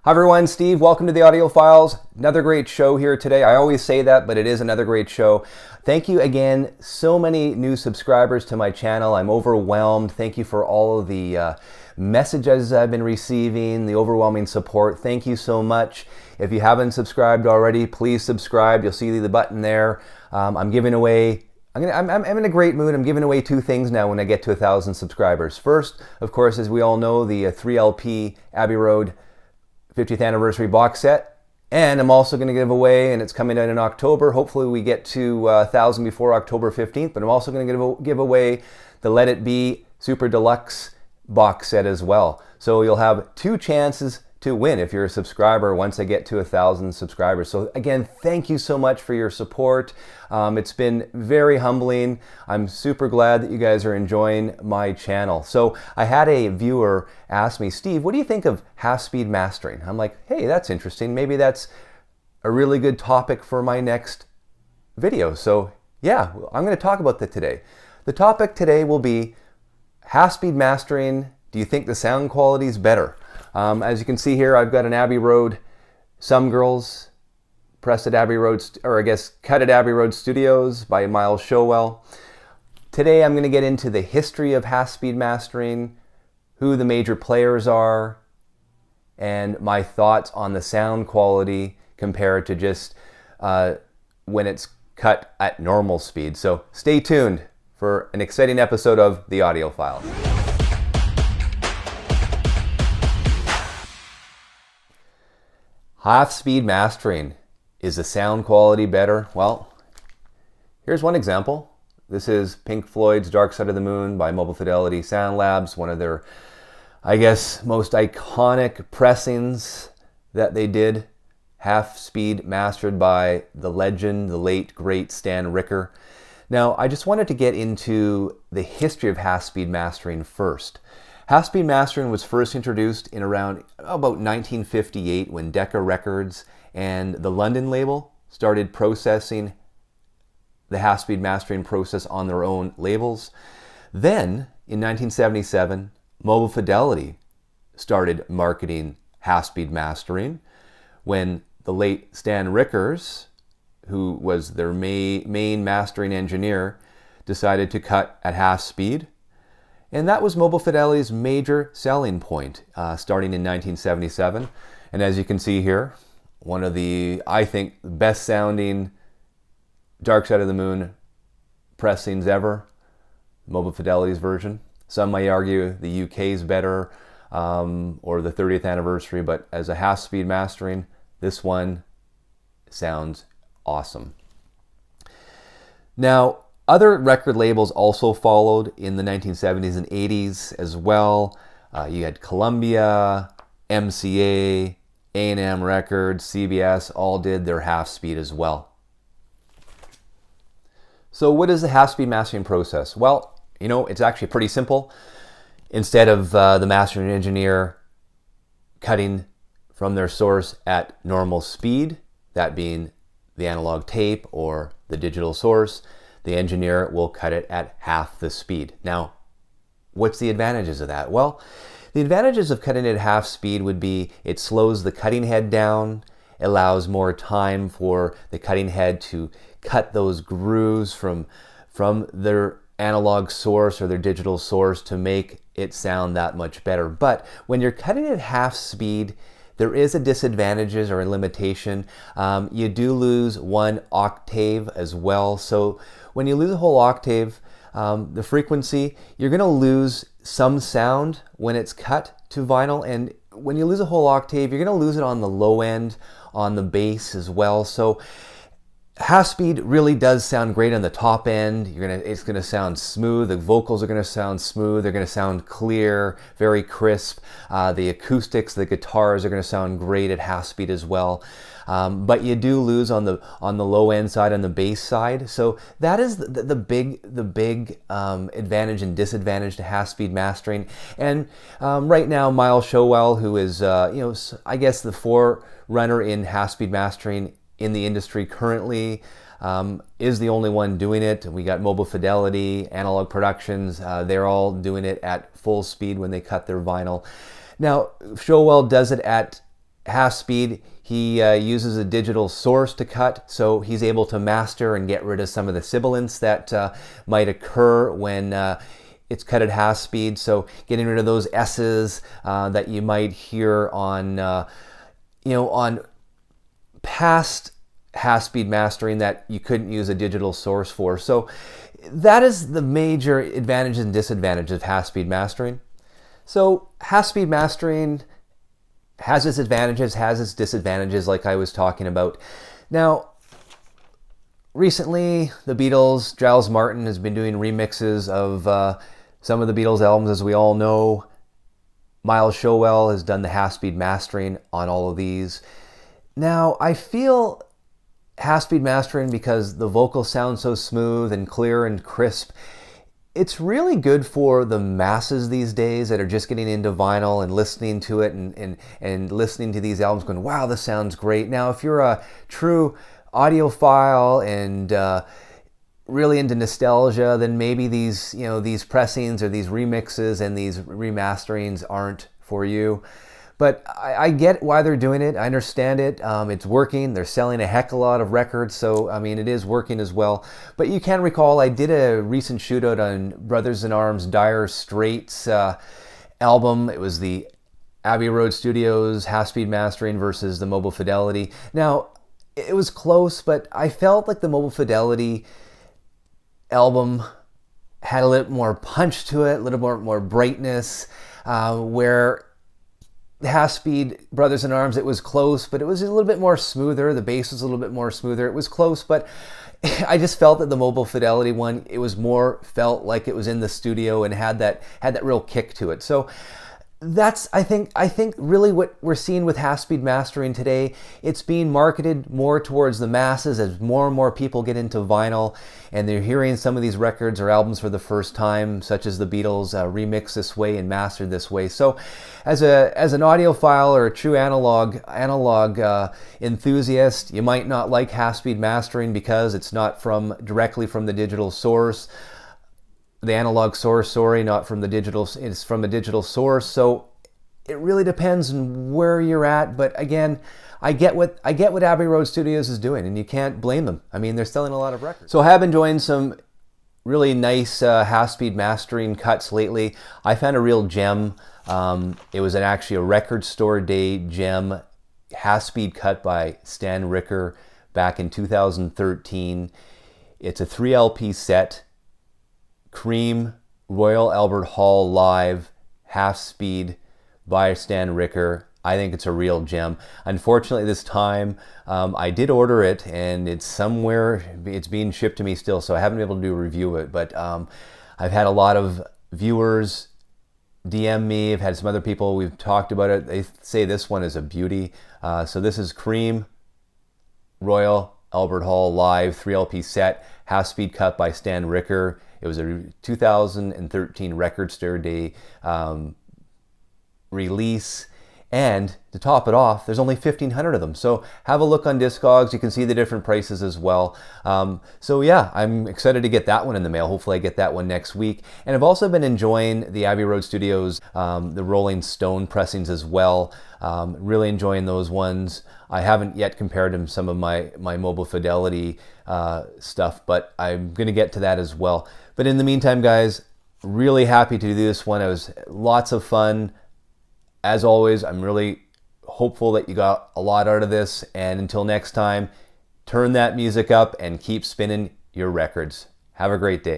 Hi everyone, Steve. Welcome to the Audiophiles. Another great show here today. I always say that, but it is another great show. Thank you again. So many new subscribers to my channel. I'm overwhelmed. Thank you for all of the messages I've been receiving, the overwhelming support. Thank you so much. If you haven't subscribed already, please subscribe. You'll see the button there. I'm giving away I'm in a great mood. I'm giving away two things now when I get to 1,000 subscribers. First, of course, as we all know, the 3LP Abbey Road 50th anniversary box set. And I'm also going to give away, and it's coming out in October. Hopefully we get to 1,000 before October 15th, but I'm also going to give away the Let It Be Super Deluxe box set as well. So you'll have two chances to win if you're a subscriber once I get to 1,000 subscribers. So again, thank you so much for your support. It's been very humbling. I'm super glad that you guys are enjoying my channel. So I had a viewer ask me, Steve, what do you think of half-speed mastering? I'm like, hey, that's interesting. Maybe that's a really good topic for my next video. So yeah, I'm going to talk about that today. The topic today will be half-speed mastering. Do you think the sound quality is better? As you can see here, I've got an Abbey Road Some Girls pressed at Abbey Road, or I guess cut at Abbey Road Studios by Miles Showell. Today I'm going to get into the history of half-speed mastering, who the major players are, and my thoughts on the sound quality compared to just when it's cut at normal speed. So stay tuned for an exciting episode of the Audiophiles. Half-speed mastering. Is the sound quality better? Well, here's one example. This is Pink Floyd's Dark Side of the Moon by Mobile Fidelity Sound Labs, one of their, I guess, most iconic pressings that they did. Half-speed mastered by the legend, the late, great Stan Ricker. Now, I just wanted to get into the history of half-speed mastering first. Half-speed mastering was first introduced in around about 1958 when Decca Records and the London label started processing the half-speed mastering process on their own labels. Then, in 1977, Mobile Fidelity started marketing half-speed mastering when the late Stan Rickers, who was their main mastering engineer, decided to cut at half speed. And that was Mobile Fidelity's major selling point, starting in 1977. And as you can see here, one of the, I think, best sounding Dark Side of the Moon pressings ever, Mobile Fidelity's version. Some may argue the UK's better, or the 30th anniversary, but as a half-speed mastering, this one sounds awesome. Now, other record labels also followed in the 1970s and 80s as well. You had Columbia, MCA, A&M Records, CBS, all did their half-speed as well. So what is the half-speed mastering process? Well, you know, it's actually pretty simple. Instead of the mastering engineer cutting from their source at normal speed, that being the analog tape or the digital source, the engineer will cut it at half the speed. Now, what's the advantages of that? Well, the advantages of cutting at half speed would be it slows the cutting head down, allows more time for the cutting head to cut those grooves from their analog source or their digital source to make it sound that much better. But when you're cutting at half speed, there is a disadvantages or a limitation. You do lose one octave as well. So when you lose a whole octave, the frequency, you're going to lose some sound when it's cut to vinyl. And when you lose a whole octave, you're going to lose it on the low end, on the bass as well. So half speed really does sound great on the top end. It's gonna sound smooth. The vocals are gonna sound smooth. They're gonna sound clear, very crisp. The acoustics, the guitars are gonna sound great at half speed as well. But you do lose on the low end side, on the bass side. So that is the big advantage and disadvantage to half speed mastering. And right now, Miles Showell, who is I guess the forerunner in half speed mastering in the industry currently, is the only one doing it. We got Mobile Fidelity, Analog Productions, they're all doing it at full speed when they cut their vinyl. Now, Showell does it at half speed, he uses a digital source to cut, so he's able to master and get rid of some of the sibilance that might occur when it's cut at half speed. So getting rid of those S's that you might hear on, on past half speed mastering that you couldn't use a digital source for. So that is the major advantages and disadvantages of half speed mastering. So half speed mastering has its advantages, has its disadvantages, like I was talking about. Now, recently, the Beatles, Giles Martin has been doing remixes of some of the Beatles albums, as we all know. Miles Showell has done the half-speed mastering on all of these. Now, I feel half-speed mastering, because the vocals sound so smooth and clear and crisp, it's really good for the masses these days that are just getting into vinyl and listening to it and listening to these albums going, wow, this sounds great. Now, if you're a true audiophile and really into nostalgia, then maybe these, these pressings or these remixes and these remasterings aren't for you. But I get why they're doing it. I understand it. It's working. They're selling a heck of a lot of records. So, I mean, it is working as well. But you can recall I did a recent shootout on Brothers in Arms' Dire Straits album. It was the Abbey Road Studios half-speed mastering versus the Mobile Fidelity. Now, it was close, but I felt like the Mobile Fidelity album had a little more punch to it, a little more brightness, where the half-speed Brothers in Arms, it was close, but it was a little bit more smoother. The bass was a little bit more smoother. It was close, but I just felt that the Mobile Fidelity one, it was more, felt like it was in the studio and had that real kick to it. So that's, I think really what we're seeing with half-speed mastering today. It's being marketed more towards the masses as more and more people get into vinyl and they're hearing some of these records or albums for the first time, such as the Beatles remixed this way and mastered this way. So as an audiophile or a true analog enthusiast, you might not like half-speed mastering because it's not directly from the digital source. The analog source, not from the digital, it's from a digital source. So it really depends on where you're at. But again, I get what Abbey Road Studios is doing, and you can't blame them. I mean, they're selling a lot of records. So I have been enjoying some really nice half-speed mastering cuts lately. I found a real gem. It was actually a Record Store Day gem, half-speed cut by Stan Ricker back in 2013. It's a 3 LP set. Cream, Royal Albert Hall Live, half speed by Stan Ricker. I think it's a real gem. Unfortunately, this time I did order it and it's being shipped to me still, so I haven't been able to do a review of it. But I've had a lot of viewers DM me. I've had some other people, we've talked about it. They say this one is a beauty. So this is Cream, Royal Albert Hall Live, 3 LP set, half speed cut by Stan Ricker. It was a 2013 Record Store Day release. And to top it off, there's only 1,500 of them. So have a look on Discogs. You can see the different prices as well. So yeah, I'm excited to get that one in the mail. Hopefully I get that one next week. And I've also been enjoying the Abbey Road Studios, the Rolling Stone pressings as well. Really enjoying those ones. I haven't yet compared them to some of my Mobile Fidelity stuff, but I'm going to get to that as well. But in the meantime, guys, really happy to do this one. It was lots of fun. As always, I'm really hopeful that you got a lot out of this. And until next time, turn that music up and keep spinning your records. Have a great day.